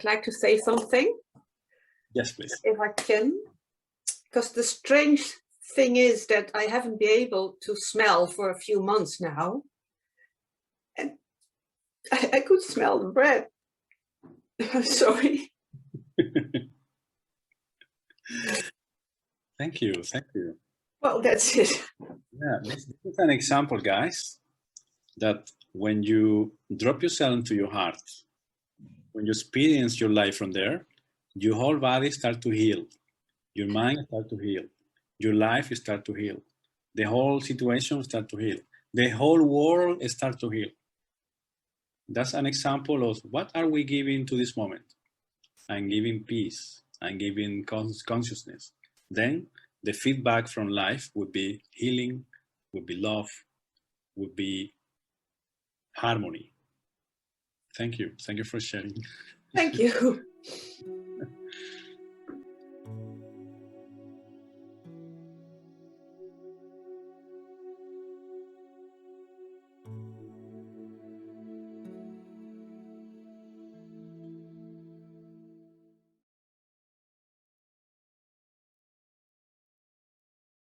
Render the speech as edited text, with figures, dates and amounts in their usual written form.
I'd like to say something. Yes, please. If I can. Because the strange thing is that I haven't been able to smell for a few months now. And I could smell the bread. Sorry. Thank you. Thank you. Well, that's it. Yeah, this is an example, guys, that when you drop yourself into your heart, when you experience your life from there, your whole body starts to heal. Your mind starts to heal. Your life starts to heal. The whole situation starts to heal. The whole world starts to heal. That's an example of what are we giving to this moment? I'm giving peace. I'm giving consciousness. Then the feedback from life would be healing, would be love, would be harmony. Thank you. Thank you for sharing. Thank you.